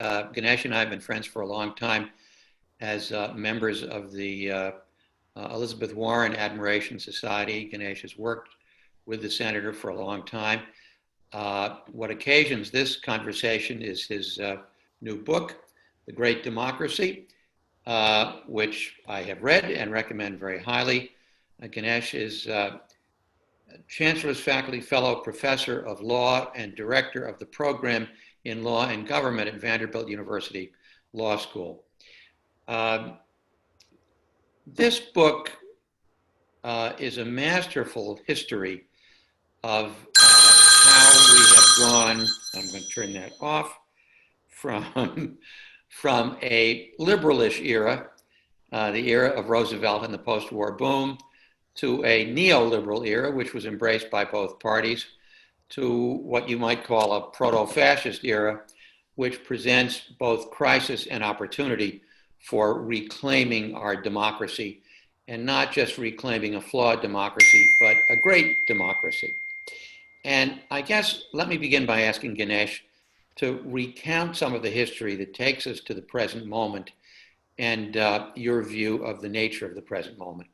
Ganesh and I have been friends for a long time as members of the Elizabeth Warren Admiration Society. Ganesh has worked with the senator for a long time. What occasions this conversation is his new book, The Great Democracy, which I have read and recommend very highly. Ganesh is Chancellor's Faculty Fellow, Professor of Law, and Director of the Program in Law and Government at Vanderbilt University Law School. This book is a masterful history of how we have gone, I'm going to turn that off, from a liberalish era, the era of Roosevelt and the post-war boom, to a neoliberal era, which was embraced by both parties, to what you might call a proto-fascist era, which presents both crisis and opportunity for reclaiming our democracy, and not just reclaiming a flawed democracy, but a great democracy. And I guess let me begin by asking Ganesh to recount some of the history that takes us to the present moment and your view of the nature of the present moment.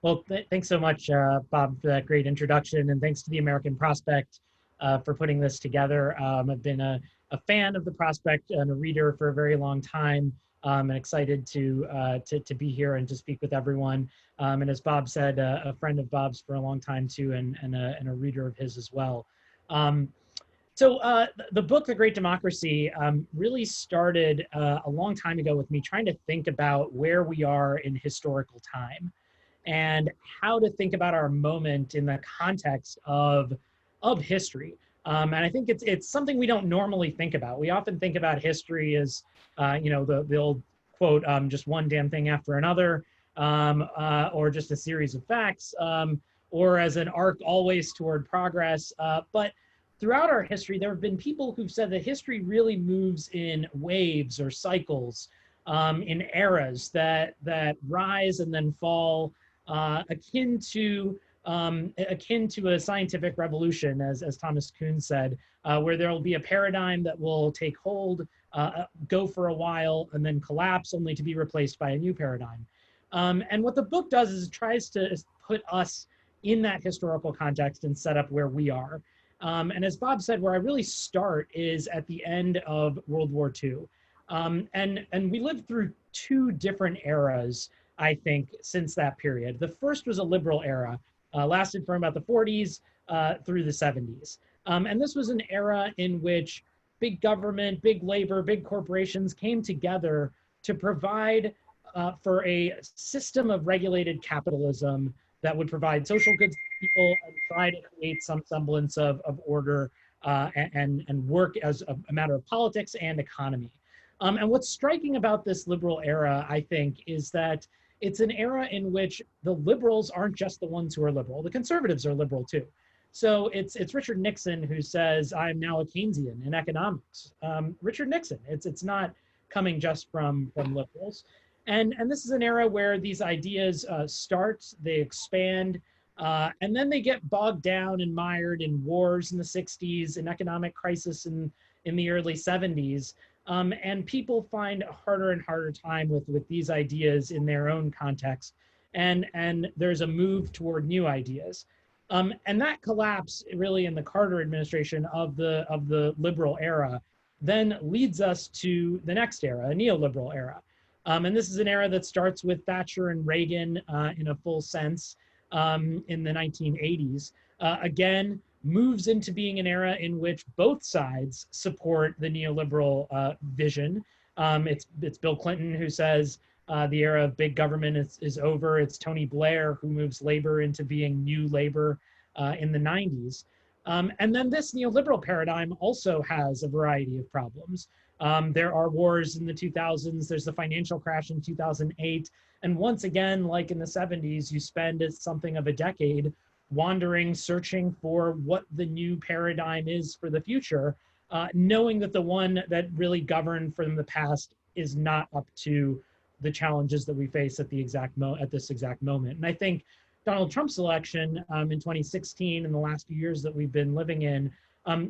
Well, thanks so much, Bob, for that great introduction, and thanks to the American Prospect for putting this together. I've been a fan of the Prospect and a reader for a very long time, and excited to be here and to speak with everyone. And as Bob said, a friend of Bob's for a long time too, and a reader of his as well. So the book, The Great Democracy, really started a long time ago with me trying to think about where we are in historical time, and how to think about our moment in the context of history. And I think it's something we don't normally think about. We often think about history as, the old quote, just one damn thing after another, or just a series of facts, or as an arc always toward progress. But throughout our history, there have been people who've said that history really moves in waves or cycles, in eras that rise and then fall, akin to a scientific revolution, as Thomas Kuhn said, where there will be a paradigm that will take hold, go for a while, and then collapse, only to be replaced by a new paradigm. And what the book does is it tries to put us in that historical context and set up where we are. And as Bob said, where I really start is at the end of World War II. And we lived through two different eras, I think, since that period. The first was a liberal era, lasted from about the 40s through the 70s. And this was an era in which big government, big labor, big corporations came together to provide for a system of regulated capitalism that would provide social goods to people and try to create some semblance of order and work as a matter of politics and economy. And what's striking about this liberal era, I think, is that it's an era in which the liberals aren't just the ones who are liberal. The conservatives are liberal too. So it's Richard Nixon who says, I'm now a Keynesian in economics. Richard Nixon, it's not coming just from liberals. And this is an era where these ideas start, they expand, and then they get bogged down and mired in wars in the 60s, in economic crisis in the early 70s. And people find a harder and harder time with these ideas in their own context. And there's a move toward new ideas. And that collapse really in the Carter administration of the liberal era then leads us to the next era, a neoliberal era. And this is an era that starts with Thatcher and Reagan in a full sense in the 1980s. Again, moves into being an era in which both sides support the neoliberal vision. It's Bill Clinton who says the era of big government is over. It's Tony Blair who moves labor into being new labor in the 90s. And then this neoliberal paradigm also has a variety of problems. There are wars in the 2000s. There's the financial crash in 2008. And once again, like in the 70s, you spend something of a decade wandering, searching for what the new paradigm is for the future, knowing that the one that really governed from the past is not up to the challenges that we face at this exact moment. And I think Donald Trump's election in 2016 and the last few years that we've been living in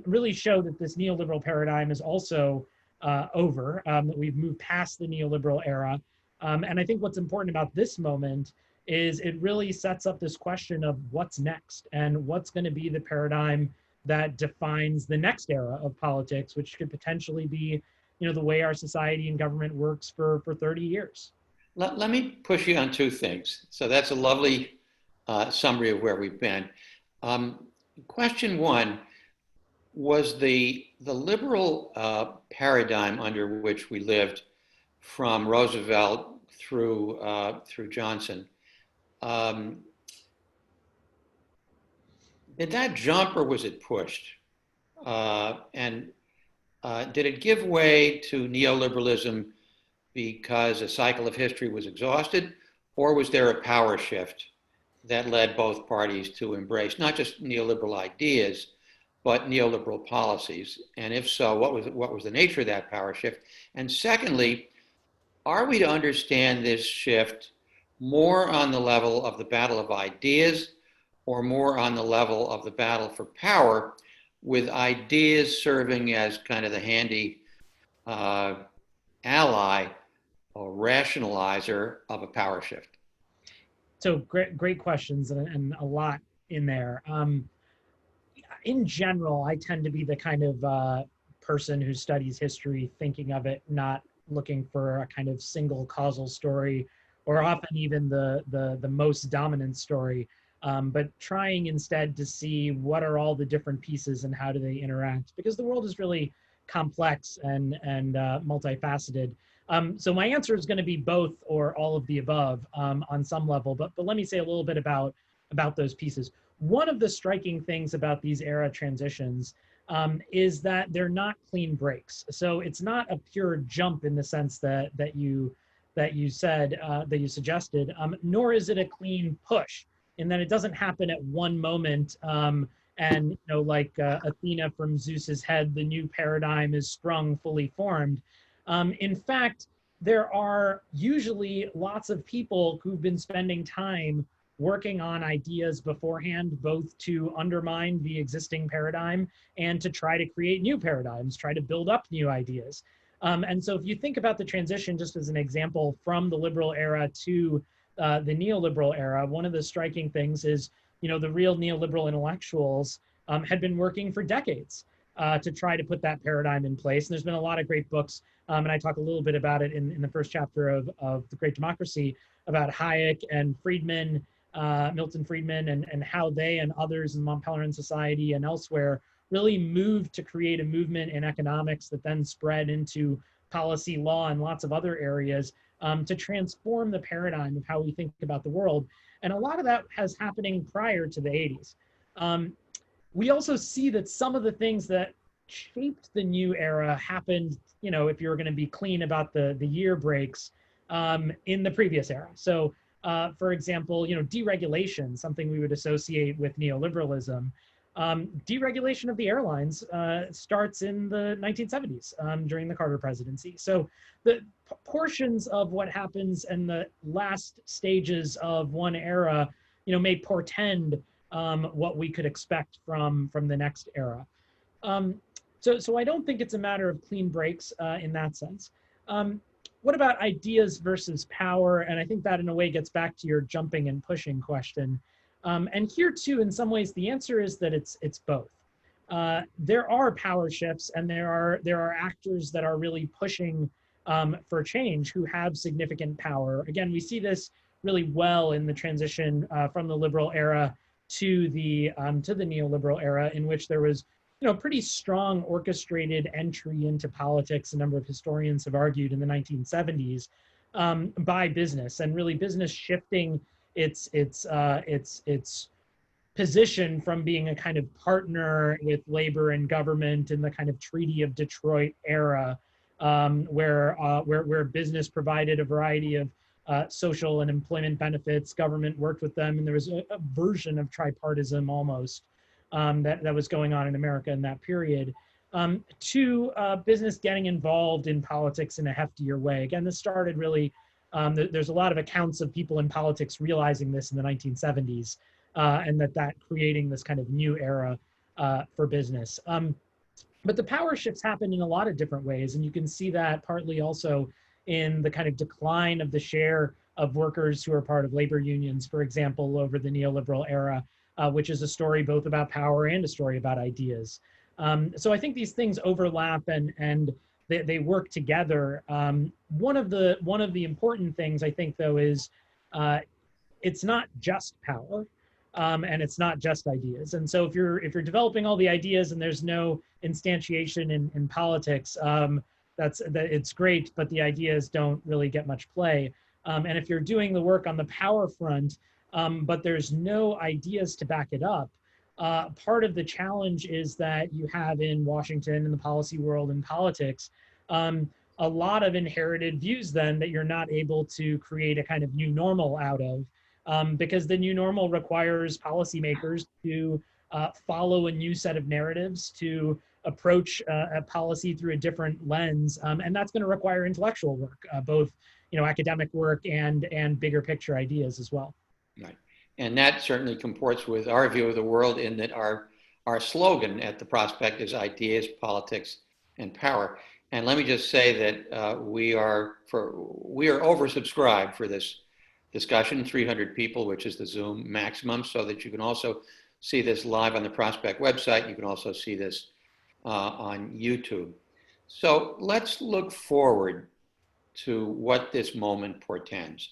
really showed that this neoliberal paradigm is also over, that we've moved past the neoliberal era. And I think what's important about this moment is it really sets up this question of what's next and what's going to be the paradigm that defines the next era of politics, which could potentially be, the way our society and government works for 30 years. Let me push you on two things. So that's a lovely summary of where we've been. Question one, was the liberal paradigm under which we lived from Roosevelt through Johnson, did that jump or was it pushed? And did it give way to neoliberalism because a cycle of history was exhausted, or was there a power shift that led both parties to embrace not just neoliberal ideas, but neoliberal policies? And if so, what was the nature of that power shift? And secondly, are we to understand this shift more on the level of the battle of ideas or more on the level of the battle for power, with ideas serving as kind of the handy ally or rationalizer of a power shift? So great questions and a lot in there. In general, I tend to be the kind of person who studies history, thinking of it, not looking for a kind of single causal story, or often even the most dominant story, but trying instead to see what are all the different pieces and how do they interact, because the world is really complex and multifaceted. So my answer is going to be both or all of the above on some level, but let me say a little bit about those pieces. One of the striking things about these era transitions is that they're not clean breaks. So it's not a pure jump in the sense that you said, that you suggested, nor is it a clean push, in that it doesn't happen at one moment and like Athena from Zeus's head, the new paradigm is sprung, fully formed. In fact, there are usually lots of people who've been spending time working on ideas beforehand, both to undermine the existing paradigm and to try to create new paradigms, try to build up new ideas. And so if you think about the transition, just as an example, from the liberal era to the neoliberal era, one of the striking things is, the real neoliberal intellectuals had been working for decades to try to put that paradigm in place. And there's been a lot of great books, and I talk a little bit about it in the first chapter of The Great Democracy, about Hayek and Friedman, Milton Friedman, and how they and others in the Mont Pelerin Society and elsewhere really moved to create a movement in economics that then spread into policy, law, and lots of other areas to transform the paradigm of how we think about the world. And a lot of that has happening prior to the 80s. We also see that some of the things that shaped the new era happened, if you're going to be clean about the year breaks, in the previous era. So, for example, deregulation, something we would associate with neoliberalism. Deregulation of the airlines starts in the 1970s during the Carter presidency. So the portions of what happens in the last stages of one era, may portend what we could expect from the next era. So I don't think it's a matter of clean breaks in that sense. What about ideas versus power? And I think that in a way gets back to your jumping and pushing question. And here too, in some ways, the answer is that it's both. There are power shifts, and there are actors that are really pushing for change who have significant power. Again, we see this really well in the transition from the liberal era to the neoliberal era, in which there was pretty strong orchestrated entry into politics. A number of historians have argued in the 1970s by business, and really business shifting its position from being a kind of partner with labor and government in the kind of Treaty of Detroit era, where business provided a variety of social and employment benefits, government worked with them, and there was a version of tripartism almost that was going on in America in that period, to business getting involved in politics in a heftier way. Again, this started really, there's a lot of accounts of people in politics realizing this in the 1970s, and that creating this kind of new era for business. But the power shifts happen in a lot of different ways. And you can see that partly also in the kind of decline of the share of workers who are part of labor unions, for example, over the neoliberal era, which is a story both about power and a story about ideas. So I think these things overlap and they work together. One of the important things I think though is it's not just power, and it's not just ideas. And so if you're developing all the ideas and there's no instantiation in politics, it's great, but the ideas don't really get much play. And if you're doing the work on the power front, but there's no ideas to back it up, part of the challenge is that you have in Washington, in the policy world, in politics, a lot of inherited views then that you're not able to create a kind of new normal out of, because the new normal requires policymakers to follow a new set of narratives, to approach a policy through a different lens, and that's going to require intellectual work, both academic work and bigger picture ideas as well. Right, and that certainly comports with our view of the world in that our slogan at the Prospect is ideas, politics, and power. And let me just say that we are oversubscribed for this discussion, 300 people, which is the Zoom maximum, so that you can also see this live on the Prospect website. You can also see this on YouTube. So let's look forward to what this moment portends.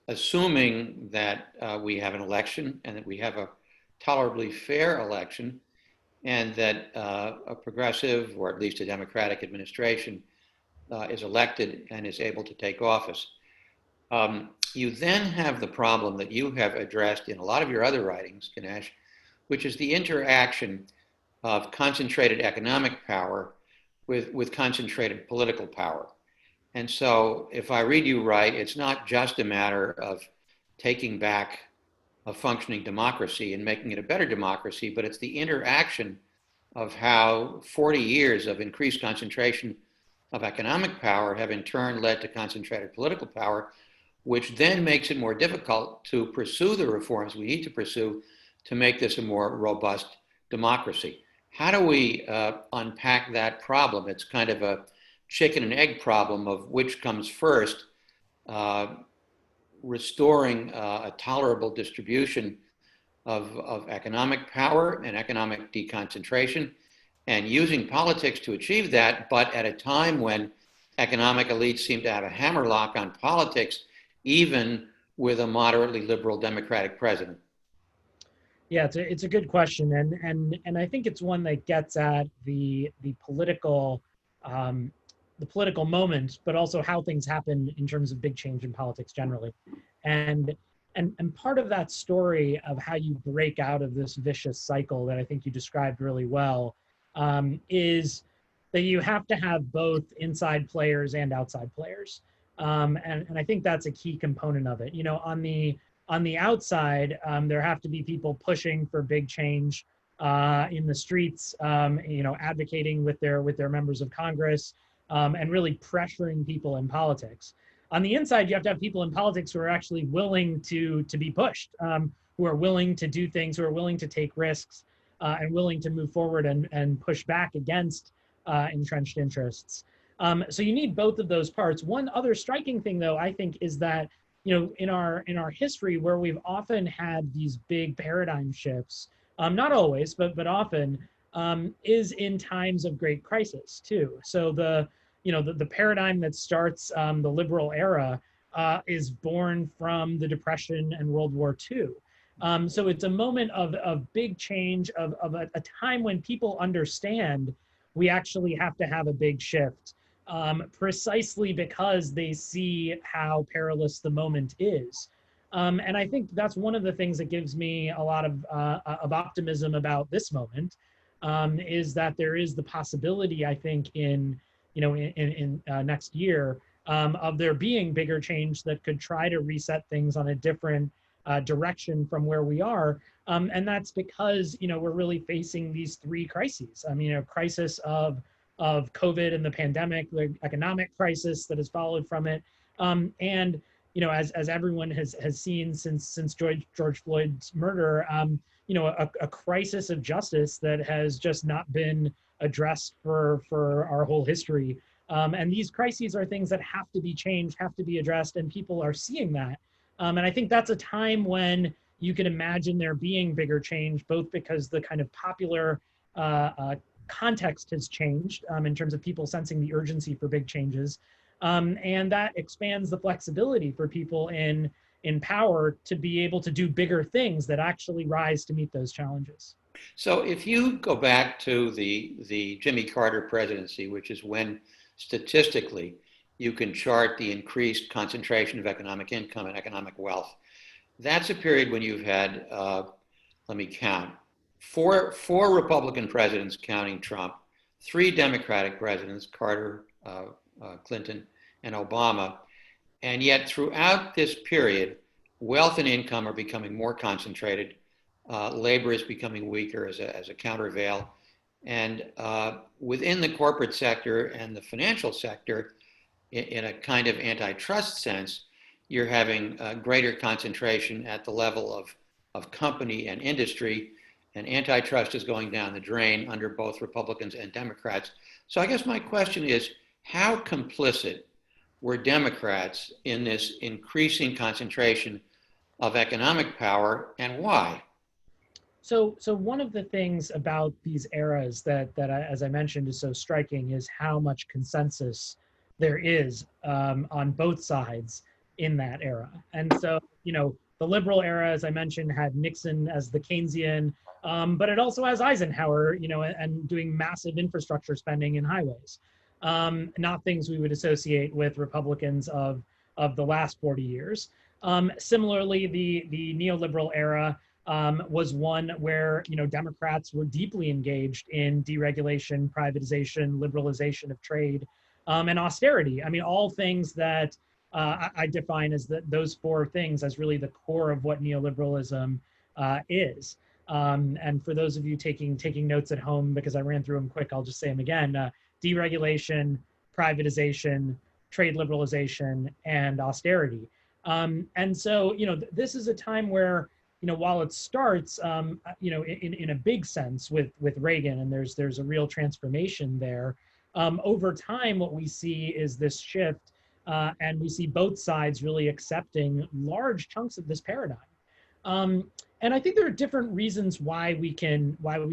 Assuming that we have an election and that we have a tolerably fair election, and that a progressive, or at least a Democratic administration is elected and is able to take office. You then have the problem that you have addressed in a lot of your other writings, Ganesh, which is the interaction of concentrated economic power with concentrated political power. And so if I read you right, it's not just a matter of taking back a functioning democracy and making it a better democracy, but it's the interaction of how 40 years of increased concentration of economic power have in turn led to concentrated political power, which then makes it more difficult to pursue the reforms we need to pursue to make this a more robust democracy. How do we unpack that problem? It's kind of a chicken and egg problem of which comes first, restoring a tolerable distribution of economic power and economic deconcentration, and using politics to achieve that, but at a time when economic elites seem to have a hammerlock on politics, even with a moderately liberal Democratic president. Yeah, it's a good question, and I think it's one that gets at the political moment, but also how things happen in terms of big change in politics generally. And part of that story of how you break out of this vicious cycle that I think you described really well is that you have to have both inside players and outside players. And I think that's a key component of it. On the outside, there have to be people pushing for big change in the streets, advocating with their members of Congress, and really pressuring people in politics. On the inside, you have to have people in politics who are actually willing to be pushed, who are willing to do things, who are willing to take risks, and willing to move forward and push back against entrenched interests. So you need both of those parts. One other striking thing, though, I think, is that in our history, where we've often had these big paradigm shifts, not always, but often, is in times of great crisis too. So the paradigm that starts the liberal era is born from the Depression and World War II. So it's a moment of big change, of a time when people understand we actually have to have a big shift, precisely because they see how perilous the moment is. And I think that's one of the things that gives me a lot of optimism about this moment, is that there is the possibility, I think, in next year, of there being bigger change that could try to reset things on a different direction from where we are. And that's because, we're really facing these three crises. I mean, a crisis of COVID and the pandemic, the economic crisis that has followed from it. And, as everyone has seen since George Floyd's murder, a crisis of justice that has just not been addressed for our whole history. And these crises are things that have to be changed, have to be addressed, and people are seeing that. And I think that's a time when you can imagine there being bigger change, both because the kind of popular context has changed in terms of people sensing the urgency for big changes. And that expands the flexibility for people in power to be able to do bigger things that actually rise to meet those challenges. So if you go back to the Jimmy Carter presidency, which is when statistically you can chart the increased concentration of economic income and economic wealth, that's a period when you've had, let me count, four Republican presidents counting Trump, three Democratic presidents, Carter, Clinton, and Obama. And yet throughout this period, wealth and income are becoming more concentrated. Labor is becoming weaker as a countervail. And within the corporate sector and the financial sector, in a kind of antitrust sense, you're having a greater concentration at the level of company and industry, and antitrust is going down the drain under both Republicans and Democrats. So I guess my question is, how complicit were Democrats in this increasing concentration of economic power, and why? So one of the things about these eras that as I mentioned, is so striking is how much consensus there is on both sides in that era. And so, the liberal era, as I mentioned, had Nixon as the Keynesian, but it also has Eisenhower, and doing massive infrastructure spending in highways. Not things we would associate with Republicans of the last 40 years. Similarly, the neoliberal era was one where Democrats were deeply engaged in deregulation, privatization, liberalization of trade, and austerity. I mean, all things that I define as those four things as really the core of what neoliberalism is. And for those of you taking notes at home, because I ran through them quick, I'll just say them again: deregulation, privatization, trade liberalization, and austerity. And so, this is a time where, while it starts, in a big sense with Reagan, and there's a real transformation there. Over time, what we see is this shift, and we see both sides really accepting large chunks of this paradigm. And I think there are different reasons why we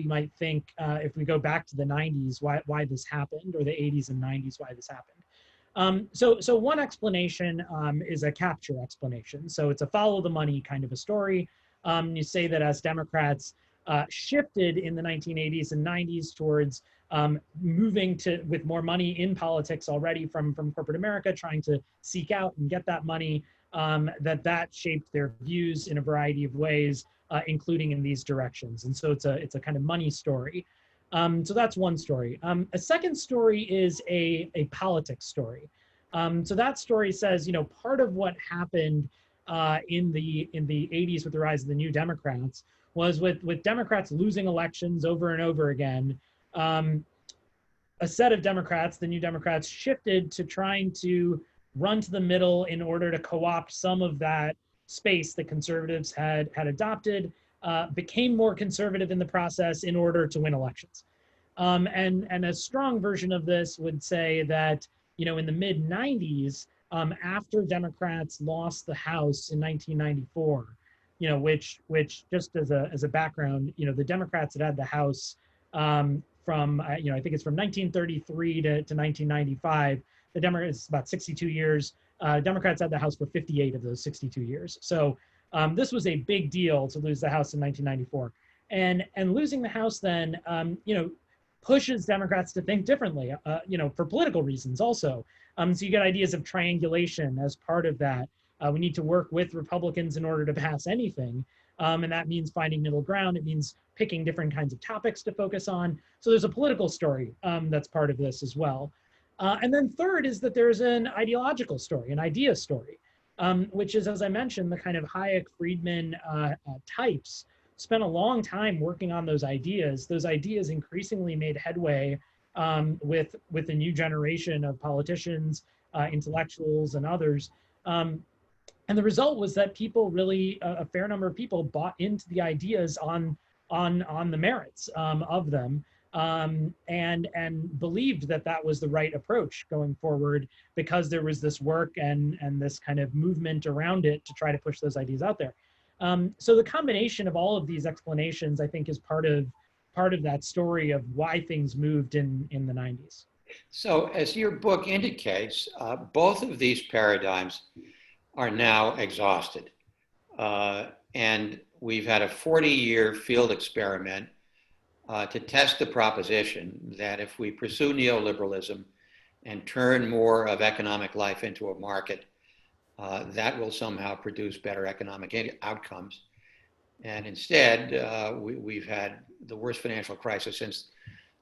might think, if we go back to the 90s, why this happened, or the 80s and 90s, why this happened. So one explanation is a capture explanation. So it's a follow the money kind of a story. You say that as Democrats shifted in the 1980s and 90s towards moving with more money in politics already from corporate America, trying to seek out and get that money, that shaped their views in a variety of ways, including in these directions. And so it's a kind of money story. So that's one story. A second story is a politics story. So that story says, part of what happened in the 80s with the rise of the New Democrats was with Democrats losing elections over and over again. A set of Democrats, the New Democrats, shifted to trying to run to the middle in order to co-opt some of that space that conservatives had adopted, became more conservative in the process in order to win elections. And a strong version of this would say that, in the mid 90s, after Democrats lost the House in 1994, which just as a background, the Democrats had the House from, I think it's from 1933 to 1995. The Democrats, about 62 years. Democrats had the House for 58 of those 62 years. So this was a big deal to lose the House in 1994. And losing the House then, pushes Democrats to think differently, for political reasons also. So you get ideas of triangulation as part of that. We need to work with Republicans in order to pass anything. And that means finding middle ground. It means picking different kinds of topics to focus on. So there's a political story that's part of this as well. And then third is that there's an ideological story, an idea story, which is, as I mentioned, the kind of Hayek-Friedman types spent a long time working on those ideas. Those ideas increasingly made headway with the new generation of politicians, intellectuals, and others. And the result was that people really, a fair number of people bought into the ideas on the merits of them, and believed that that was the right approach going forward, because there was this work and this kind of movement around it to try to push those ideas out there. So the combination of all of these explanations, I think, is part of that story of why things moved in the 90s. So, as your book indicates, both of these paradigms are now exhausted. And we've had a 40-year field experiment to test the proposition that if we pursue neoliberalism and turn more of economic life into a market, that will somehow produce better economic outcomes. And instead, we've had the worst financial crisis since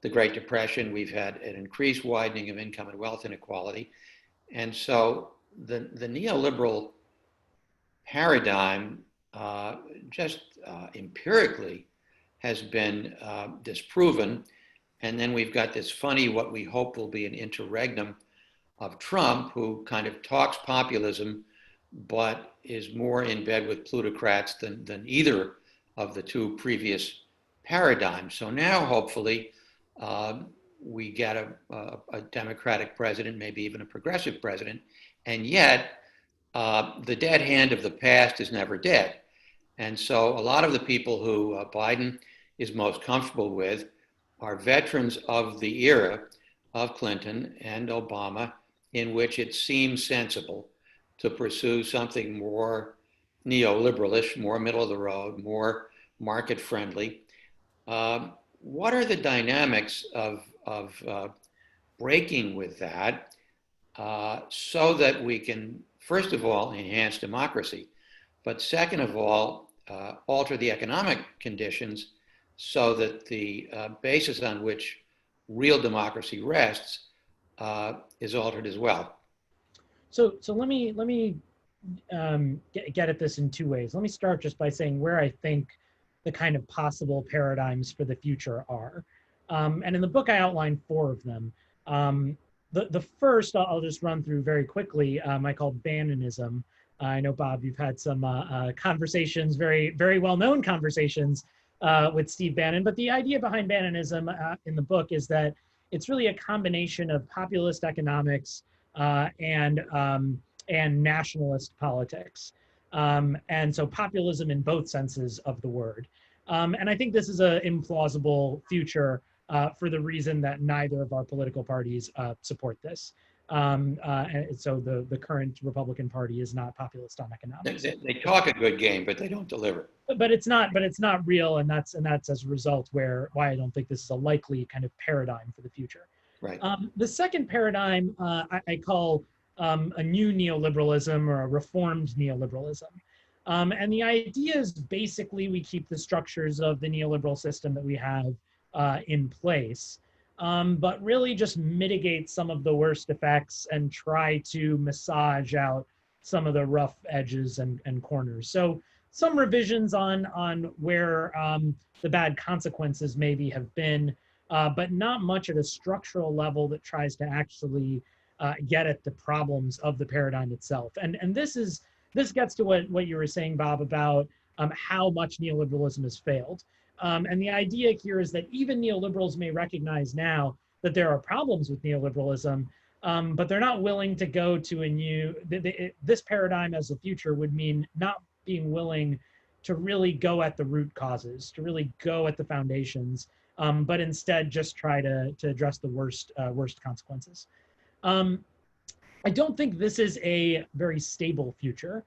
the Great Depression. We've had an increased widening of income and wealth inequality. And so the neoliberal paradigm just empirically has been disproven. And then we've got this funny, what we hope will be an interregnum of Trump, who kind of talks populism, but is more in bed with plutocrats than either of the two previous paradigms. So now, hopefully, we get a Democratic president, maybe even a progressive president, and yet the dead hand of the past is never dead. And so a lot of the people who Biden is most comfortable with are veterans of the era of Clinton and Obama, in which it seemed sensible to pursue something more neoliberalish, more middle of the road, more market friendly. What are the dynamics of breaking with that so that we can, first of all, enhance democracy, but second of all, alter the economic conditions so that the basis on which real democracy rests is altered as well? So let me get at this in two ways. Let me start just by saying where I think the kind of possible paradigms for the future are. And in the book, I outlined four of them. The first, I'll just run through very quickly, I called Bannonism. I know, Bob, you've had some conversations, very well-known conversations with Steve Bannon, but the idea behind Bannonism in the book is that it's really a combination of populist economics and nationalist politics. And so populism in both senses of the word. And I think this is an implausible future for the reason that neither of our political parties support this. And so the current Republican Party is not populist on economics. They talk a good game, but they don't deliver. But it's not real, and that's as a result why I don't think this is a likely kind of paradigm for the future. Right. The second paradigm I call a new neoliberalism or a reformed neoliberalism. And the idea is basically we keep the structures of the neoliberal system that we have in place, but really just mitigate some of the worst effects and try to massage out some of the rough edges and corners. So some revisions on where the bad consequences maybe have been, but not much at a structural level that tries to actually get at the problems of the paradigm itself. And this gets to what you were saying, Bob, about how much neoliberalism has failed. And the idea here is that even neoliberals may recognize now that there are problems with neoliberalism, but they're not willing to go to a new, this paradigm as the future would mean not being willing to really go at the root causes, to really go at the foundations, but instead just try to address the worst consequences. I don't think this is a very stable future.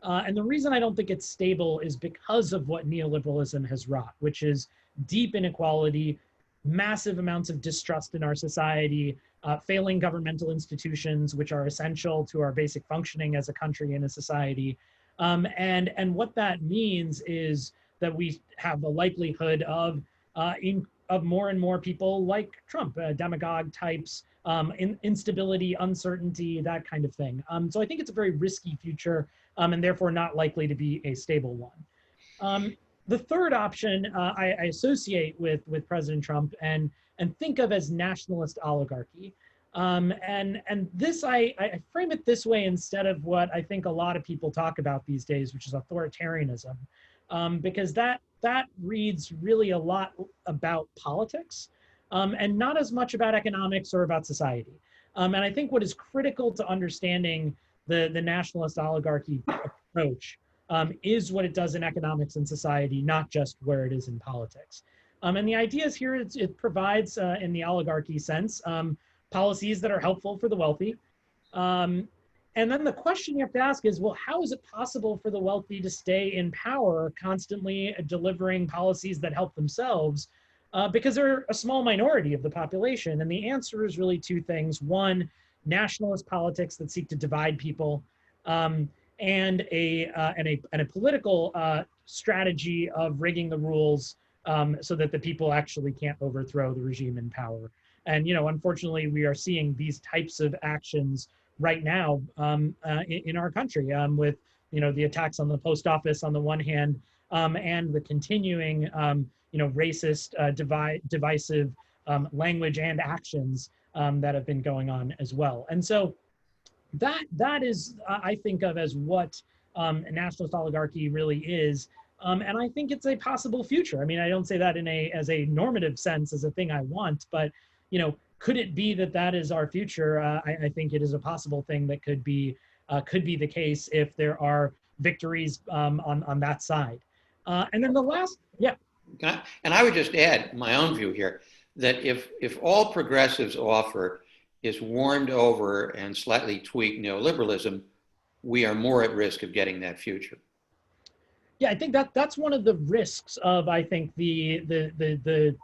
And the reason I don't think it's stable is because of what neoliberalism has wrought, which is deep inequality, massive amounts of distrust in our society, failing governmental institutions, which are essential to our basic functioning as a country and a society. And what that means is that we have a likelihood of more and more people like Trump, demagogue types, instability, uncertainty, that kind of thing. So I think it's a very risky future, and therefore not likely to be a stable one. The third option I associate with President Trump and think of as nationalist oligarchy. And this, I frame it this way instead of what I think a lot of people talk about these days, which is authoritarianism, because that reads really a lot about politics, and not as much about economics or about society. And I think what is critical to understanding the nationalist oligarchy approach is what it does in economics and society, not just where it is in politics. And the idea is here, it provides, in the oligarchy sense, policies that are helpful for the wealthy. And then the question you have to ask is, well, how is it possible for the wealthy to stay in power, constantly delivering policies that help themselves? Because they're a small minority of the population. And the answer is really two things. One, nationalist politics that seek to divide people, and a political strategy of rigging the rules so that the people actually can't overthrow the regime in power. And, unfortunately, we are seeing these types of actions right now in our country, with, the attacks on the post office on the one hand, and the continuing, racist, divisive language and actions that have been going on as well. And so that is, I think of as what a nationalist oligarchy really is. And I think it's a possible future. I mean, I don't say that as a normative sense, as a thing I want, but could it be that is our future? I think it is a possible thing that could be the case if there are victories on that side. And then the last, yeah. And I would just add my own view here, that if all progressives offer is warmed over and slightly tweaked neoliberalism, we are more at risk of getting that future. Yeah, I think that's one of the risks of, I think, the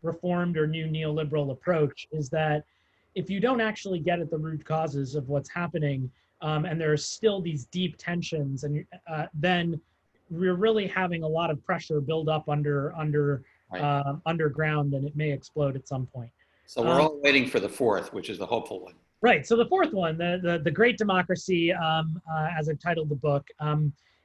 reformed or new neoliberal approach, is that if you don't actually get at the root causes of what's happening, and there are still these deep tensions, and then we're really having a lot of pressure build up underground, and it may explode at some point. So we're all waiting for the fourth, which is the hopeful one. Right. So the fourth one, the Great Democracy, as I've titled the book,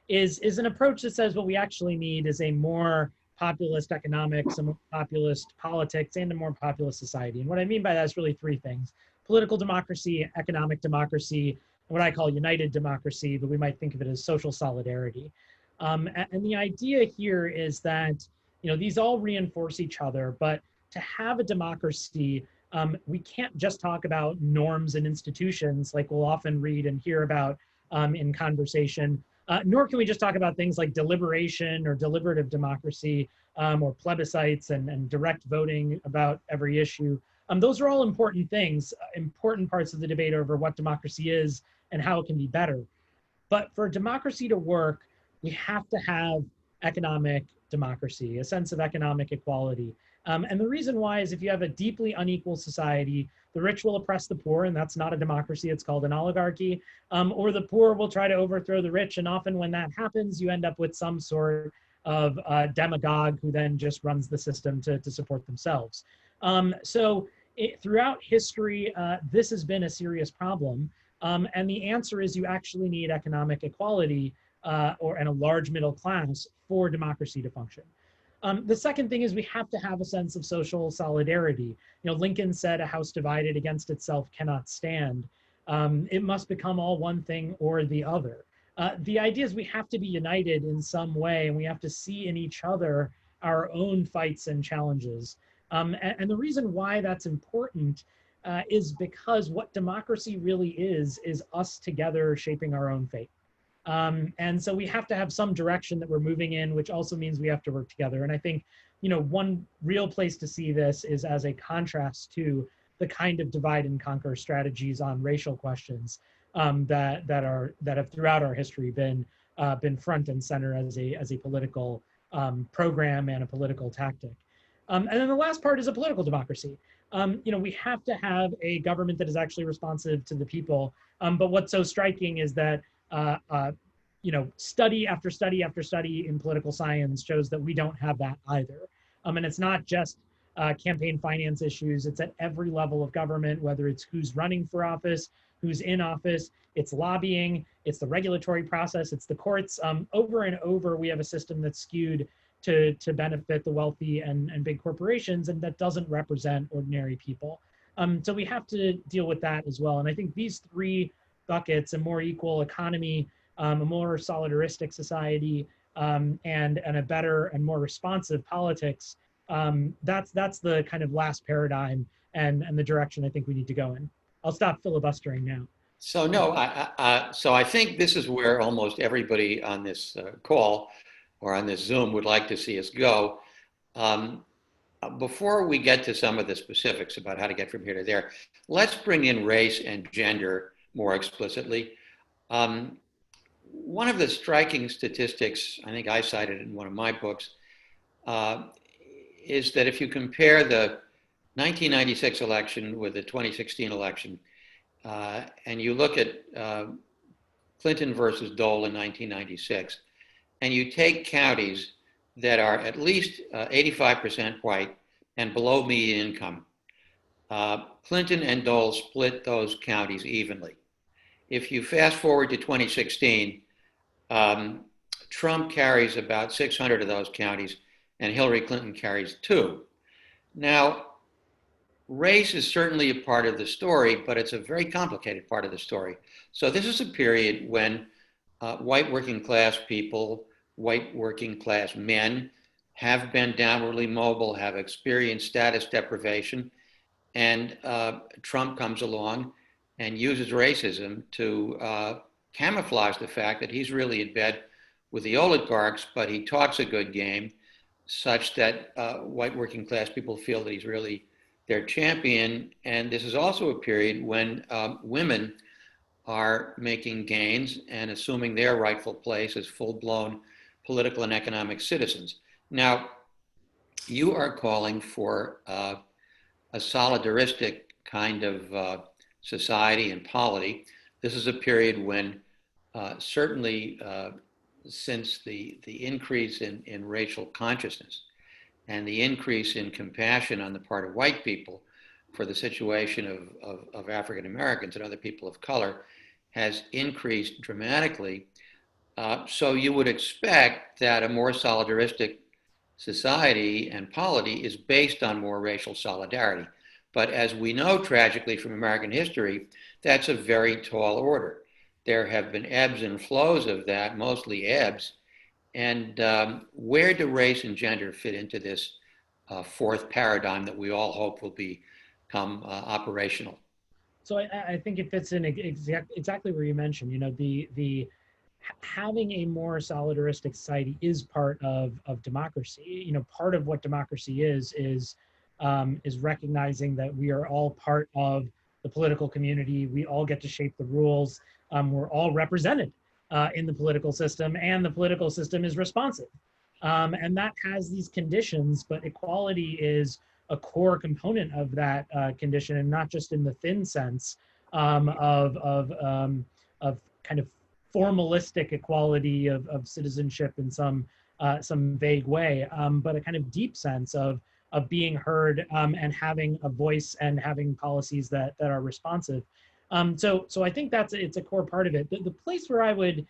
is an approach that says what we actually need is a more populist economics, a more populist politics, and a more populist society. And what I mean by that is really three things: political democracy, economic democracy, and what I call united democracy, but we might think of it as social solidarity. And the idea here is that, these all reinforce each other, but to have a democracy, we can't just talk about norms and institutions like we'll often read and hear about in conversation, nor can we just talk about things like deliberation or deliberative democracy, or plebiscites and direct voting about every issue. Those are all important things, important parts of the debate over what democracy is and how it can be better. But for democracy to work, we have to have economic democracy, a sense of economic equality. And the reason why is if you have a deeply unequal society, the rich will oppress the poor, and that's not a democracy, it's called an oligarchy, or the poor will try to overthrow the rich, and often when that happens, you end up with some sort of demagogue who then just runs the system to support themselves. Throughout history, this has been a serious problem, and the answer is you actually need economic equality and a large middle class for democracy to function. The second thing is we have to have a sense of social solidarity. Lincoln said, "A house divided against itself cannot stand." It must become all one thing or the other. The idea is we have to be united in some way, and we have to see in each other our own fights and challenges. And the reason why that's important is because what democracy really is us together shaping our own fate. And so we have to have some direction that we're moving in, which also means we have to work together. And I think, one real place to see this is as a contrast to the kind of divide and conquer strategies on racial questions that have throughout our history been front and center as a political program and a political tactic. And then the last part is a political democracy. We have to have a government that is actually responsive to the people. But what's so striking is that study after study after study in political science shows that we don't have that either. And it's not just campaign finance issues. It's at every level of government, whether it's who's running for office, who's in office, it's lobbying, it's the regulatory process, it's the courts. Over and over, we have a system that's skewed to benefit the wealthy and big corporations, and that doesn't represent ordinary people. So we have to deal with that as well. And I think these three buckets, a more equal economy, a more solidaristic society, and a better and more responsive politics, that's the kind of last paradigm and the direction I think we need to go in. I'll stop filibustering now. So no, so I think this is where almost everybody on this call or on this Zoom would like to see us go. Um, Before we get to some of the specifics about how to get from here to there, let's bring in race and gender more explicitly. Um, One of the striking statistics, I think I cited in one of my books, uh, is that if you compare the 1996 election with the 2016 election, and you look at Clinton versus Dole in 1996, and you take counties that are at least 85% white and below median income, Clinton and Dole split those counties evenly. If you fast forward to 2016, um, Trump carries about 600 of those counties, and Hillary Clinton carries 2. Now, race is certainly a part of the story, but it's a very complicated part of the story. So this is a period when white working class people, white working class men have been downwardly mobile, have experienced status deprivation, and Trump comes along and uses racism to camouflage the fact that he's really in bed with the oligarchs, but he talks a good game such that white working class people feel that he's really their champion. And this is also a period when women are making gains and assuming their rightful place as full-blown political and economic citizens. Now, you are calling for a solidaristic kind of society and polity. This is a period when certainly since the increase in racial consciousness and the increase in compassion on the part of white people for the situation of African Americans and other people of color has increased dramatically. So you would expect that a more solidaristic society and polity is based on more racial solidarity. But as we know tragically from American history, that's a very tall order. There have been ebbs and flows of that, mostly ebbs. And where do race and gender fit into this fourth paradigm that we all hope will become operational? So I think it fits in exactly where you mentioned. You know, the having a more solidaristic society is part of democracy. You know, part of what democracy is recognizing that we are all part of the political community. We all get to shape the rules. We're all represented in the political system, and the political system is responsive. And that has these conditions, but equality is a core component of that condition, and not just in the thin sense of kind of formalistic equality of citizenship in some vague way, but a kind of deep sense of being heard and having a voice and having policies that are responsive. So I think it's a core part of it. The place where I would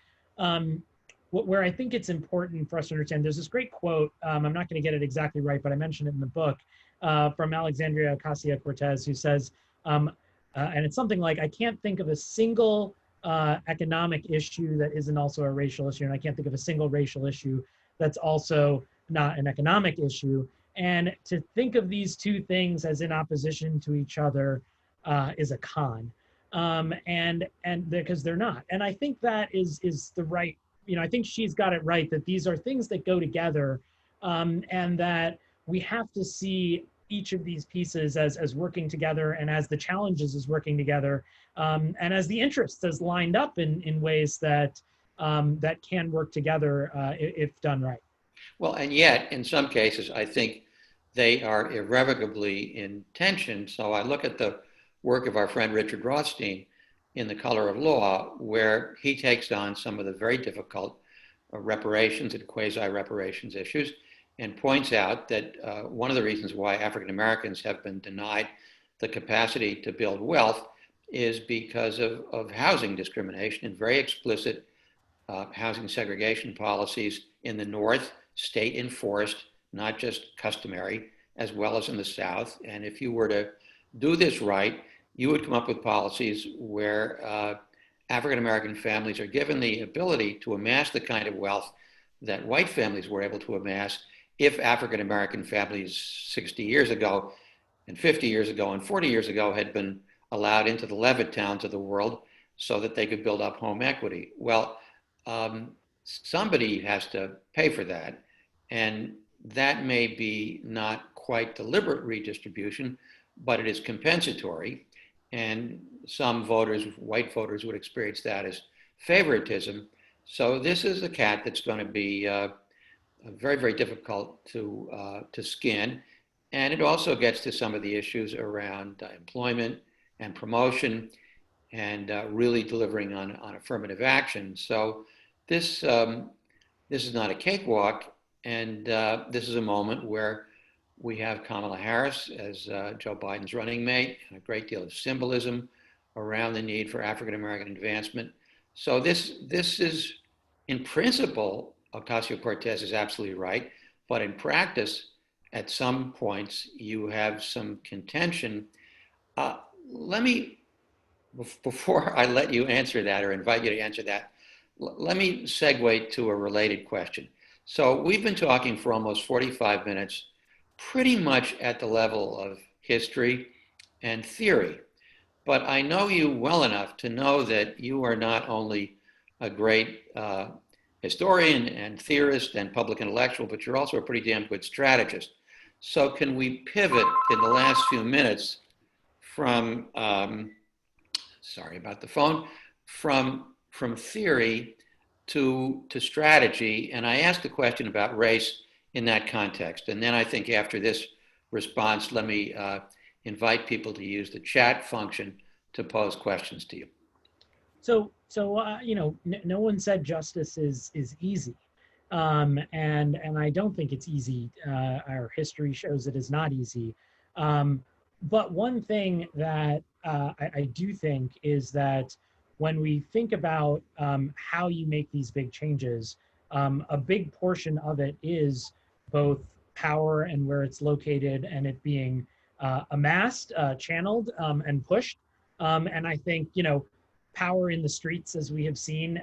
where I think it's important for us to understand, there's this great quote, I'm not going to get it exactly right, but I mentioned it in the book, from Alexandria Ocasio-Cortez, who says, and it's something like, I can't think of a single economic issue that isn't also a racial issue, and I can't think of a single racial issue that's also not an economic issue. And to think of these two things as in opposition to each other is a con, and because they're not. And I think that is the right, you know, I think she's got it right, that these are things that go together, and that we have to see each of these pieces as working together, and as the challenges is working together, and as the interests is lined up in ways that that can work together if done right. Well, and yet, in some cases, I think they are irrevocably in tension. So I look at the work of our friend Richard Rothstein in The Color of Law, where he takes on some of the very difficult reparations and quasi-reparations issues, and points out that one of the reasons why African Americans have been denied the capacity to build wealth is because of housing discrimination and very explicit housing segregation policies in the North, state enforced, not just customary, as well as in the South. And if you were to do this right, you would come up with policies where African American families are given the ability to amass the kind of wealth that white families were able to amass if African American families 60 years ago and 50 years ago and 40 years ago had been allowed into the Levittowns of the world so that they could build up home equity. Well, somebody has to pay for that. And that may be not quite deliberate redistribution, but it is compensatory. And some voters, white voters, would experience that as favoritism. So this is a cat that's going to be very, very difficult to skin. And it also gets to some of the issues around employment and promotion and really delivering on affirmative action. So this, this is not a cakewalk. And this is a moment where we have Kamala Harris as Joe Biden's running mate, and a great deal of symbolism around the need for African American advancement. So this is, in principle, Ocasio-Cortez is absolutely right, but in practice, at some points, you have some contention. Let me, before I let you answer that or invite you to answer that, let me segue to a related question. So we've been talking for almost 45 minutes, pretty much at the level of history and theory. But I know you well enough to know that you are not only a great historian and theorist and public intellectual, but you're also a pretty damn good strategist. So can we pivot in the last few minutes from, sorry about the phone, from theory to strategy? And I asked the question about race in that context. And then I think after this response, let me invite people to use the chat function to pose questions to you. So you know, no one said justice is easy, and I don't think it's easy. Our history shows it is not easy. But one thing that I do think is that when we think about how you make these big changes, a big portion of it is both power and where it's located, and it being amassed, channeled, and pushed. And I think, you know, power in the streets, as we have seen,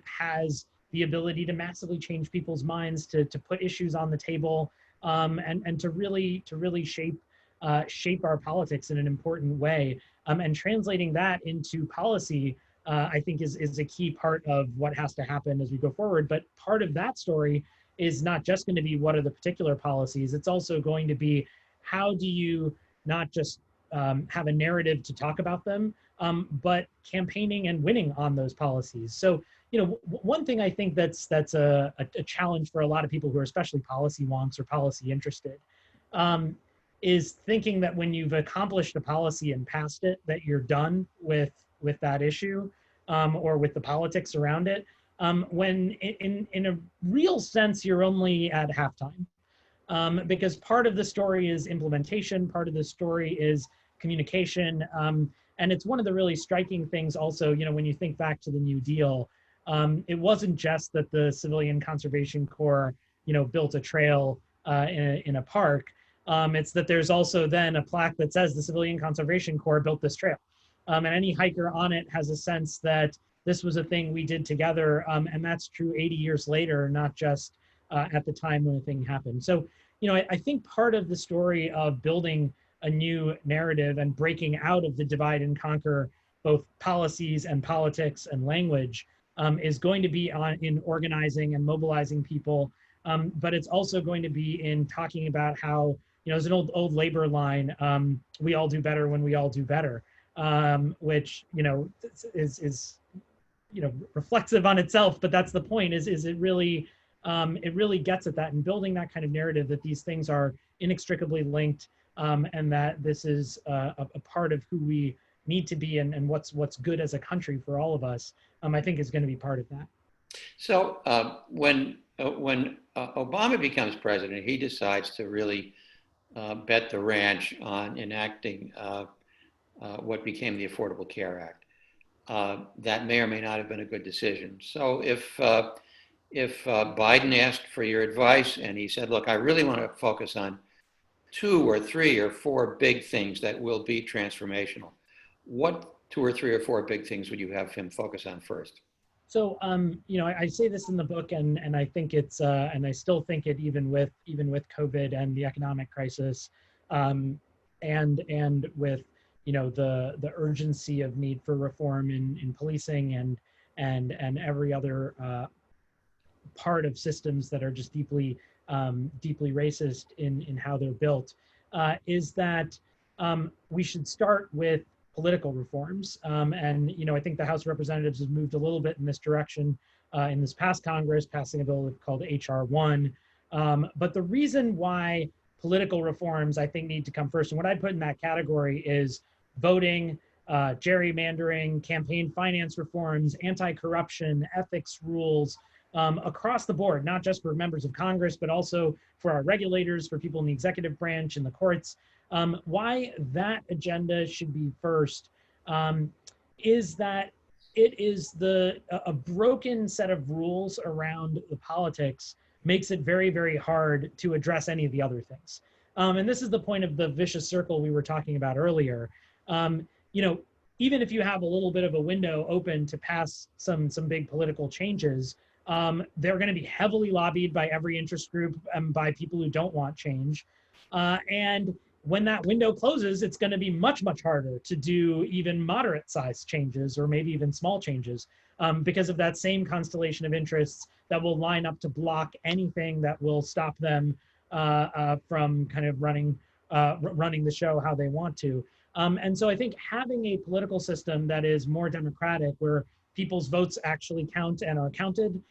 has the ability to massively change people's minds, to put issues on the table, and to really shape our politics in an important way. And translating that into policy, I think is a key part of what has to happen as we go forward. But part of that story is not just going to be what are the particular policies, it's also going to be how do you not just have a narrative to talk about them, but campaigning and winning on those policies. So, you know, one thing I think that's a challenge for a lot of people who are especially policy wonks or policy interested, is thinking that when you've accomplished a policy and passed it, that you're done with that issue, or with the politics around it. When in a real sense, you're only at halftime. Because part of the story is implementation, part of the story is communication, and it's one of the really striking things also, you know, when you think back to the New Deal, it wasn't just that the Civilian Conservation Corps, you know, built a trail in a park. It's that there's also then a plaque that says the Civilian Conservation Corps built this trail. And any hiker on it has a sense that this was a thing we did together, and that's true 80 years later, not just at the time when the thing happened. So, you know, I think part of the story of building a new narrative and breaking out of the divide and conquer, both policies and politics and language, is going to be in organizing and mobilizing people. But it's also going to be in talking about how, you know, there's an old labor line, we all do better when we all do better, which, you know, is you know, reflexive on itself, but that's the point, is it really gets at that, and building that kind of narrative that these things are inextricably linked, and that this is a part of who we need to be, and what's good as a country for all of us, I think is going to be part of that. So when Obama becomes president, he decides to really bet the ranch on enacting what became the Affordable Care Act. That may or may not have been a good decision. So if Biden asked for your advice and he said, look, I really want to focus on two or three or four big things that will be transformational. What two or three or four big things would you have him focus on first? So, I say this in the book, and I think it's, and I still think it, even with COVID and the economic crisis, and with the urgency of need for reform in policing and every other part of systems that are just deeply racist in how they're built, is that we should start with political reforms. And I think the House of Representatives has moved a little bit in this direction in this past Congress, passing a bill called HR 1. But the reason why political reforms, I think, need to come first, and what I'd put in that category is voting, gerrymandering, campaign finance reforms, anti-corruption, ethics rules, across the board, not just for members of Congress, but also for our regulators, for people in the executive branch, in the courts. Why that agenda should be first is that it is a broken set of rules around the politics makes it very, very hard to address any of the other things. And this is the point of the vicious circle we were talking about earlier. Even if you have a little bit of a window open to pass some big political changes, they're going to be heavily lobbied by every interest group and by people who don't want change. And when that window closes, it's going to be much, much harder to do even moderate sized changes or maybe even small changes because of that same constellation of interests that will line up to block anything that will stop them from kind of running the show how they want to. And so I think having a political system that is more democratic, where people's votes actually count and are counted,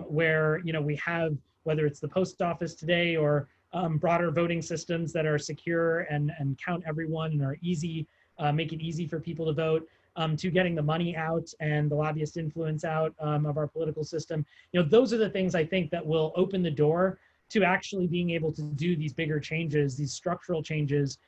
where we have, whether it's the post office today or broader voting systems that are secure and count everyone and are easy, make it easy for people to vote, to getting the money out and the lobbyist influence out of our political system. Those are the things I think that will open the door to actually being able to do these bigger changes, these structural changes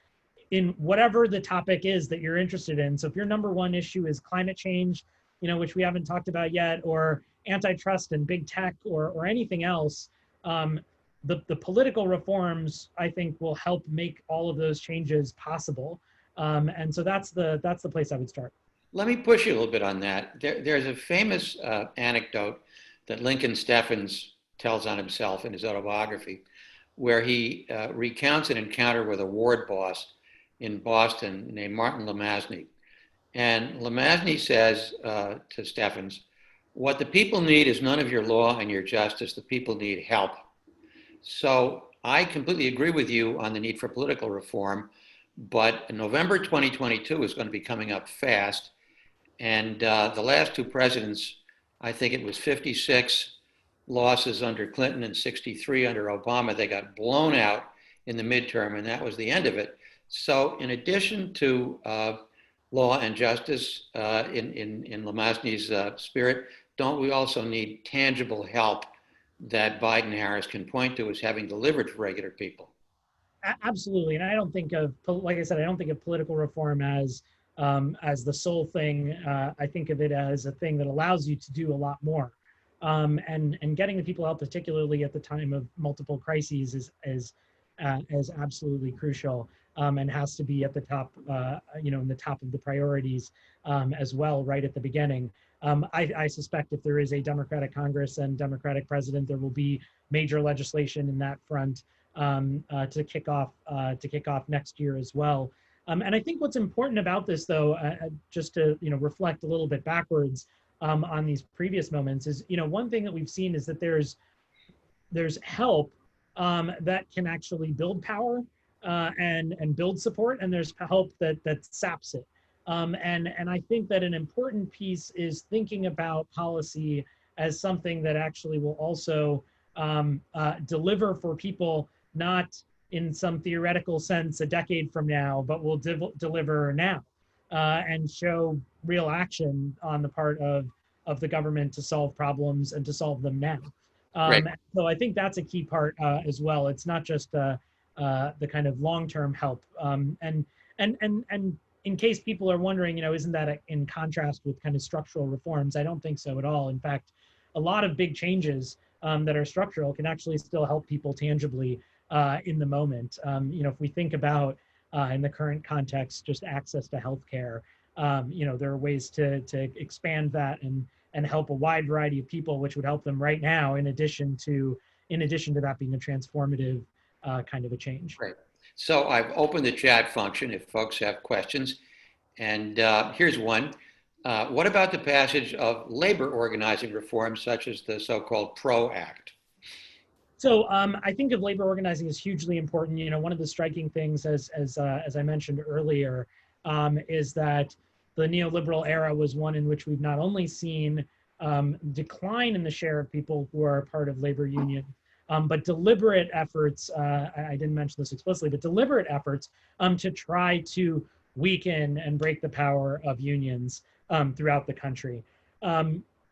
in whatever the topic is that you're interested in. So if your number one issue is climate change, which we haven't talked about yet, or antitrust and big tech or anything else, the political reforms, I think, will help make all of those changes possible. And so that's the place I would start. Let me push you a little bit on that. There's a famous anecdote that Lincoln Steffens tells on himself in his autobiography, where he recounts an encounter with a ward boss in Boston named Martin Lemazny. And Lemazny says to Steffens, "What the people need is none of your law and your justice. The people need help." So I completely agree with you on the need for political reform, but November 2022 is going to be coming up fast. And the last two presidents, I think it was 56 losses under Clinton and 63 under Obama. They got blown out in the midterm, and that was the end of it. So in addition to law and justice in Lemazny's spirit, don't we also need tangible help that Biden-Harris can point to as having delivered for regular people? Absolutely, and I don't think of, like I said, I don't think of political reform as the sole thing. I think of it as a thing that allows you to do a lot more, and getting the people help, particularly at the time of multiple crises, is absolutely crucial, and has to be at the top, in the top of the priorities as well, right at the beginning. I suspect if there is a Democratic Congress and Democratic president, there will be major legislation in that front to kick off next year as well. And I think what's important about this, though, just to reflect a little bit backwards on these previous moments, is one thing that we've seen is that there's help that can actually build power and build support, and there's help that saps it. And I think that an important piece is thinking about policy as something that actually will also deliver for people, not in some theoretical sense a decade from now, but will deliver now and show real action on the part of the government to solve problems and to solve them now. Right. So I think that's a key part as well. It's not just the kind of long-term help. And in case people are wondering, isn't that in contrast with kind of structural reforms? I don't think so at all. In fact, a lot of big changes that are structural can actually still help people tangibly in the moment. If we think about in the current context, just access to healthcare, there are ways to expand that and help a wide variety of people, which would help them right now, in addition to that being a transformative kind of a change. Great. So I've opened the chat function if folks have questions. And here's one. What about the passage of labor organizing reforms such as the so-called PRO Act? So I think of labor organizing as hugely important. One of the striking things, as I mentioned earlier, is that the neoliberal era was one in which we've not only seen decline in the share of people who are part of labor unions, but deliberate efforts, I didn't mention this explicitly, but deliberate efforts to try to weaken and break the power of unions throughout the country.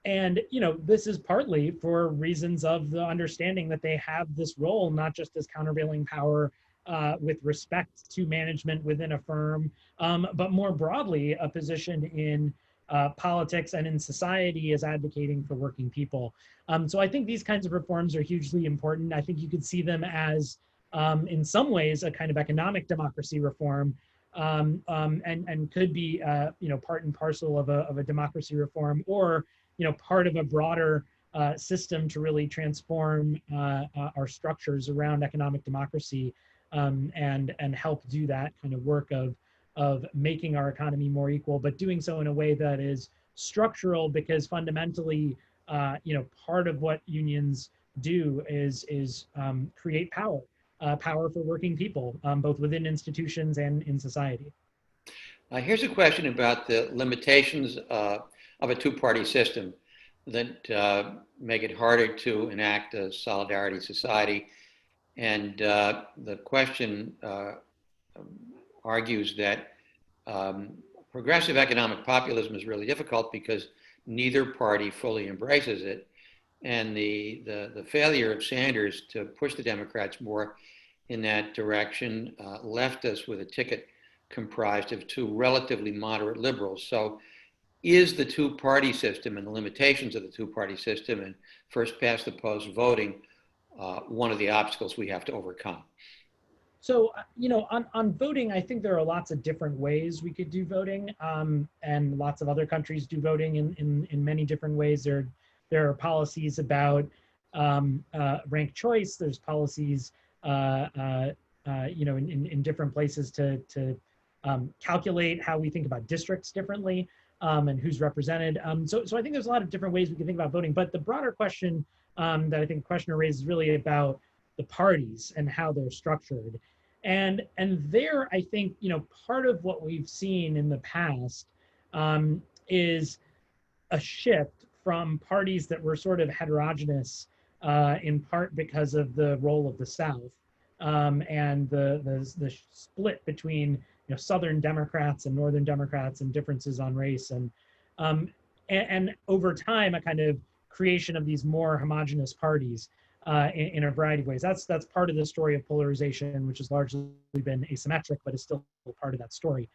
And this is partly for reasons of the understanding that they have this role, not just as countervailing power with respect to management within a firm, but more broadly, a position in politics and in society as advocating for working people. So I think these kinds of reforms are hugely important. I think you could see them as, in some ways, a kind of economic democracy reform, and could be, part and parcel of a democracy reform, or part of a broader system to really transform our structures around economic democracy, and help do that kind of work of making our economy more equal, but doing so in a way that is structural, because fundamentally, part of what unions do is create power, power for working people, both within institutions and in society. Here's a question about the limitations of a two-party system that make it harder to enact a solidarity society. And the question argues that progressive economic populism is really difficult because neither party fully embraces it. And the failure of Sanders to push the Democrats more in that direction left us with a ticket comprised of two relatively moderate liberals. So is the two-party system and the limitations of the two-party system and first past the post voting one of the obstacles we have to overcome? So, on voting, I think there are lots of different ways we could do voting, and lots of other countries do voting in many different ways. There are policies about ranked choice. There's policies, in different places to calculate how we think about districts differently, and who's represented. So I think there's a lot of different ways we can think about voting. But the broader question that I think the questioner raised is really about the parties and how they're structured. And there, I think, part of what we've seen in the past is a shift from parties that were sort of heterogeneous, in part because of the role of the South, and the split between Southern Democrats and Northern Democrats and differences on race, and over time a kind of creation of these more homogenous parties in a variety of ways. That's part of the story of polarization, which has largely been asymmetric, but is still part of that story.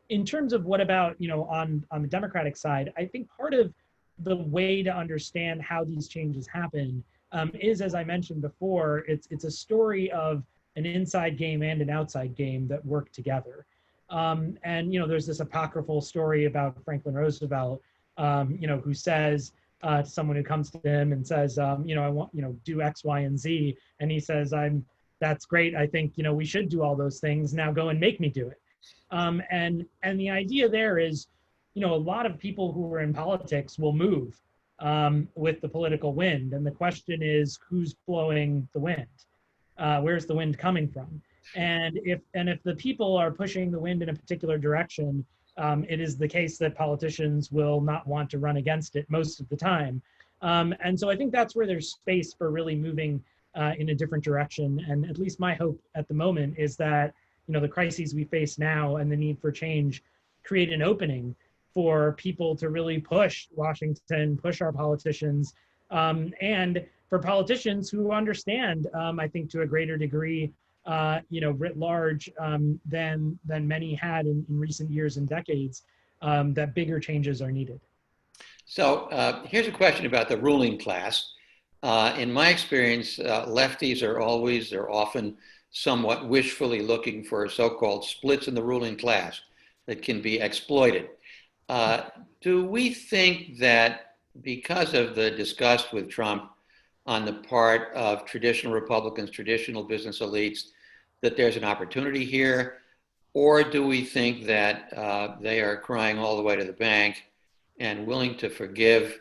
In terms of what about on the Democratic side, I think part of the way to understand how these changes happen is, as I mentioned before, it's a story of an inside game and an outside game that work together. And there's this apocryphal story about Franklin Roosevelt, who says to someone who comes to him and says, I want, do X, Y, and Z. And he says, that's great. I think, we should do all those things. Now go and make me do it. And the idea there is, a lot of people who are in politics will move with the political wind. And the question is, who's blowing the wind? Where's the wind coming from? And if the people are pushing the wind in a particular direction, it is the case that politicians will not want to run against it most of the time. And so I think that's where there's space for really moving in a different direction. And at least my hope at the moment is that, the crises we face now and the need for change create an opening for people to really push Washington, push our politicians, and for politicians who understand, I think to a greater degree, writ large, than many had in recent years and decades, that bigger changes are needed. So here's a question about the ruling class. In my experience, lefties are often somewhat wishfully looking for so-called splits in the ruling class that can be exploited. Uh, do we think that because of the disgust with Trump on the part of traditional Republicans, traditional business elites, that there's an opportunity here? Or do we think that they are crying all the way to the bank and willing to forgive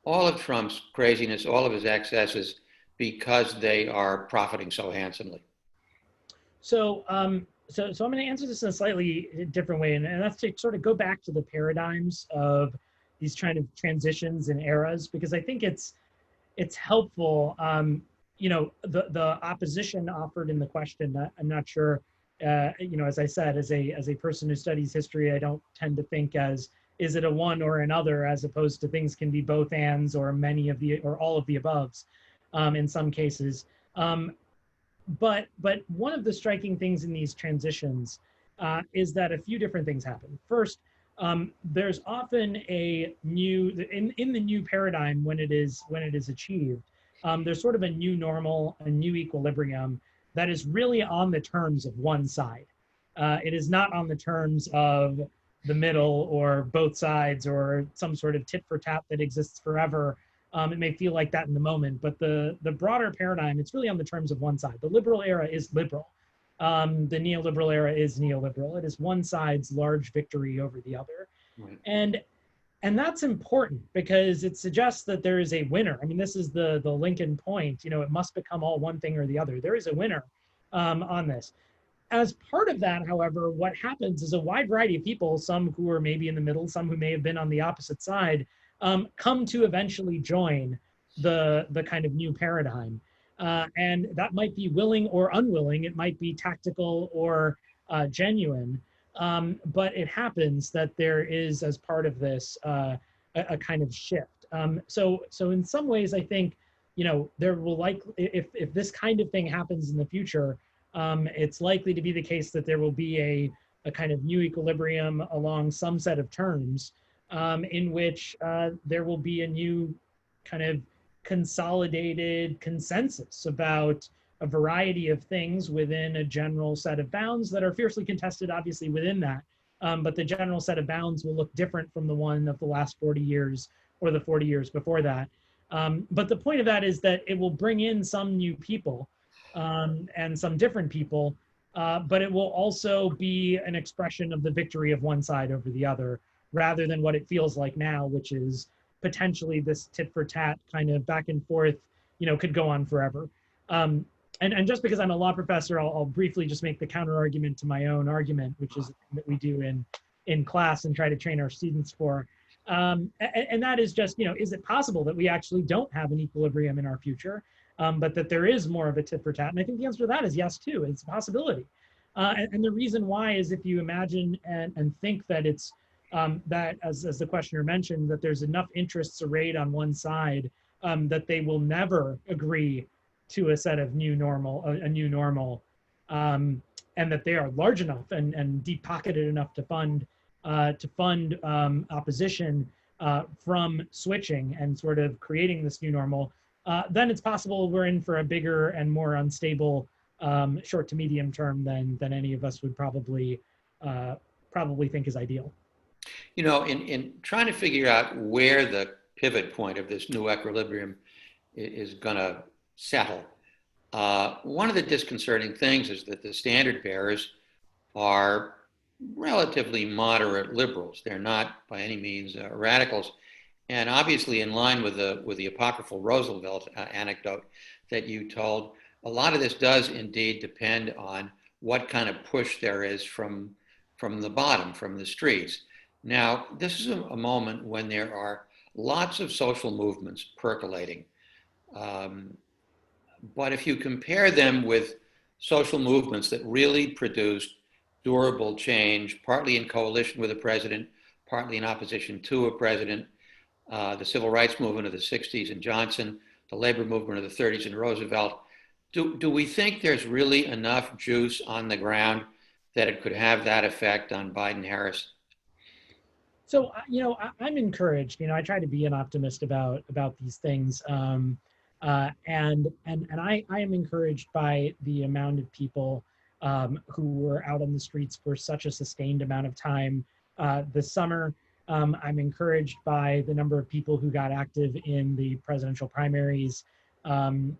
all of Trump's craziness, all of his excesses, because they are profiting so handsomely? So I'm going to answer this in a slightly different way, and that's to sort of go back to the paradigms of these kind of transitions and eras, because I think it's helpful. The opposition offered in the question, I'm not sure. As I said, as a person who studies history, I don't tend to think as is it a one or another, as opposed to things can be both ands or many of the or all of the aboves, in some cases. But one of the striking things in these transitions is that a few different things happen. First, there's often a new in the new paradigm when it is achieved. There's sort of a new normal, a new equilibrium that is really on the terms of one side. It is not on the terms of the middle or both sides or some sort of tit for tat that exists forever. It may feel like that in the moment, but the broader paradigm, it's really on the terms of one side. The liberal era is liberal. The neoliberal era is neoliberal. It is one side's large victory over the other. Right. And that's important because it suggests that there is a winner. I mean, this is the Lincoln point. It must become all one thing or the other. There is a winner on this. As part of that, however, what happens is a wide variety of people, some who are maybe in the middle, some who may have been on the opposite side, come to eventually join the kind of new paradigm. And that might be willing or unwilling. It might be tactical or genuine. But it happens that there is, as part of this, a kind of shift. So in some ways, I think, there will likely, if this kind of thing happens in the future, it's likely to be the case that there will be a kind of new equilibrium along some set of terms, in which there will be a new kind of consolidated consensus about a variety of things within a general set of bounds that are fiercely contested, obviously, within that. But the general set of bounds will look different from the one of the last 40 years or the 40 years before that. But the point of that is that it will bring in some new people and some different people, but it will also be an expression of the victory of one side over the other, rather than what it feels like now, which is potentially this tit for tat kind of back and forth, could go on forever. And just because I'm a law professor, I'll briefly just make the counter argument to my own argument, which is that we do in class and try to train our students for. And that is just, is it possible that we actually don't have an equilibrium in our future, but that there is more of a tit for tat? And I think the answer to that is yes, too. It's a possibility. And the reason why is if you imagine and think that it's, that, as the questioner mentioned, that there's enough interests arrayed on one side that they will never agree to a set of new normal, a new normal, and that they are large enough and deep-pocketed enough to fund opposition from switching and sort of creating this new normal, then it's possible we're in for a bigger and more unstable short to medium term than any of us would probably think is ideal. In trying to figure out where the pivot point of this new equilibrium is going to settle, one of the disconcerting things is that the standard bearers are relatively moderate liberals. They're not by any means radicals, and obviously in line with the apocryphal Roosevelt anecdote that you told. A lot of this does indeed depend on what kind of push there is from the bottom, from the streets. Now, this is a moment when there are lots of social movements percolating. But if you compare them with social movements that really produced durable change, partly in coalition with a president, partly in opposition to a president, the civil rights movement of the 60s in Johnson, the labor movement of the 30s in Roosevelt, do we think there's really enough juice on the ground that it could have that effect on Biden-Harris? So, I'm encouraged. I try to be an optimist about these things. I am encouraged by the amount of people who were out on the streets for such a sustained amount of time this summer. I'm encouraged by the number of people who got active in the presidential primaries, and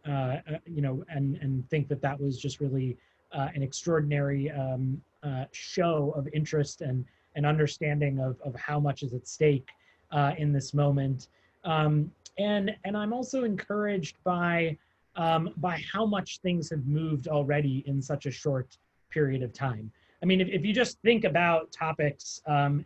think that that was just really an extraordinary show of interest and understanding of how much is at stake in this moment. And I'm also encouraged by how much things have moved already in such a short period of time. I mean, if you just think about topics, I'll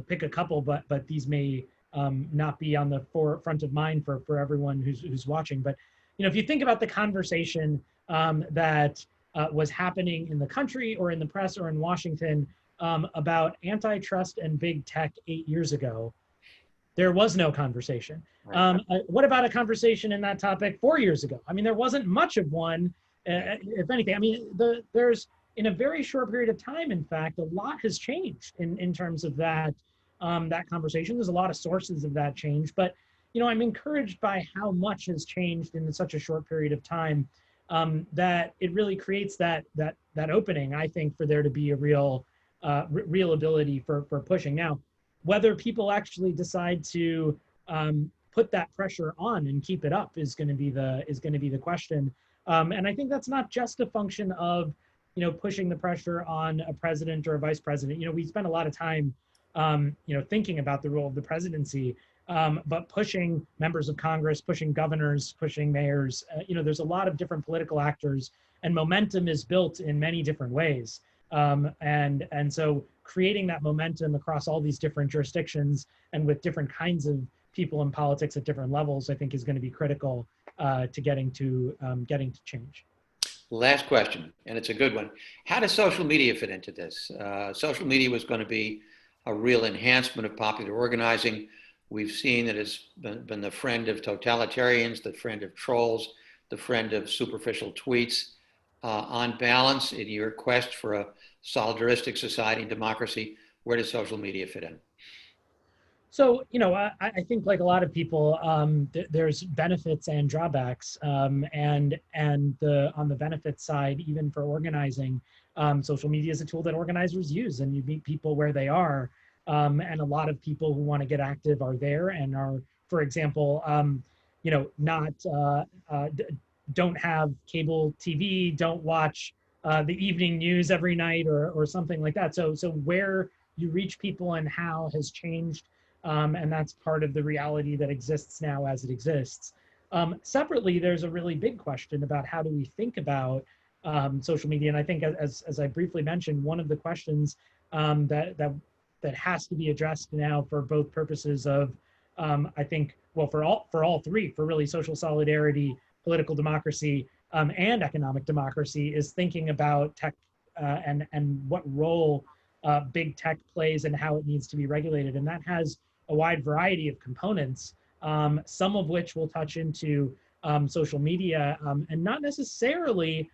pick a couple, but these may not be on the forefront of mind for everyone who's watching. But if you think about the conversation that was happening in the country or in the press or in Washington about antitrust and big tech 8 years ago, there was no conversation. Right. What about a conversation in that topic 4 years ago? I mean, there wasn't much of one, if anything. I mean, there's in a very short period of time, in fact, a lot has changed in terms of that that conversation. There's a lot of sources of that change, but I'm encouraged by how much has changed in such a short period of time that it really creates that opening, I think, for there to be a real ability for pushing. Now, whether people actually decide to put that pressure on and keep it up is going to be the question. And I think that's not just a function of pushing the pressure on a president or a vice president. We spend a lot of time thinking about the role of the presidency, but pushing members of Congress, pushing governors, pushing mayors. There's a lot of different political actors, and momentum is built in many different ways. And so creating that momentum across all these different jurisdictions and with different kinds of people in politics at different levels, I think is going to be critical to getting to change. Last question, and it's a good one. How does social media fit into this? Social media was going to be a real enhancement of popular organizing. We've seen that it's been the friend of totalitarians, the friend of trolls, the friend of superficial tweets. On balance, in your quest for a solidaristic society and democracy, where does social media fit in? So, I think like a lot of people, there's benefits and drawbacks. And on the benefits side, even for organizing, social media is a tool that organizers use, and you meet people where they are. And a lot of people who want to get active are there and are, for example, not don't have cable TV, don't watch the evening news every night or something like that. So where you reach people and how has changed, and that's part of the reality that exists now as it exists. Separately, there's a really big question about how do we think about social media, and I think as I briefly mentioned, one of the questions that has to be addressed now for both purposes of, I think, well, for all three, for really social solidarity, political democracy, and economic democracy, is thinking about tech and what role big tech plays and how it needs to be regulated. And that has a wide variety of components, some of which will touch into social media, and not necessarily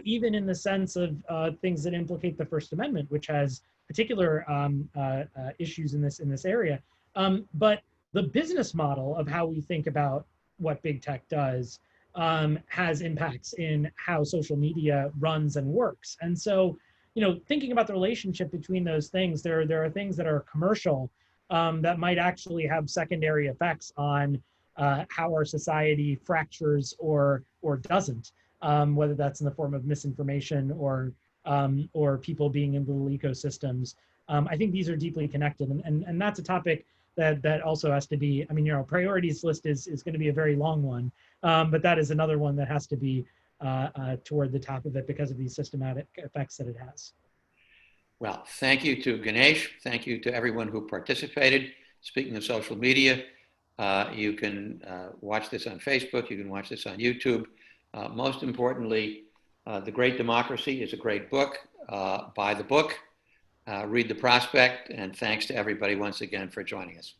even in the sense of things that implicate the First Amendment, which has particular issues in this area. But the business model of how we think about what big tech does has impacts in how social media runs and works. And so, thinking about the relationship between those things, there are things that are commercial that might actually have secondary effects on how our society fractures or doesn't, whether that's in the form of misinformation or people being in little ecosystems. I think these are deeply connected, and that's a topic that also has to be, I mean, priorities list is going to be a very long one, but that is another one that has to be toward the top of it because of these systematic effects that it has. Well, thank you to Ganesh. Thank you to everyone who participated. Speaking of social media, you can watch this on Facebook. You can watch this on YouTube. Most importantly, The Great Democracy is a great book. Buy the book, read the prospect, and thanks to everybody once again for joining us.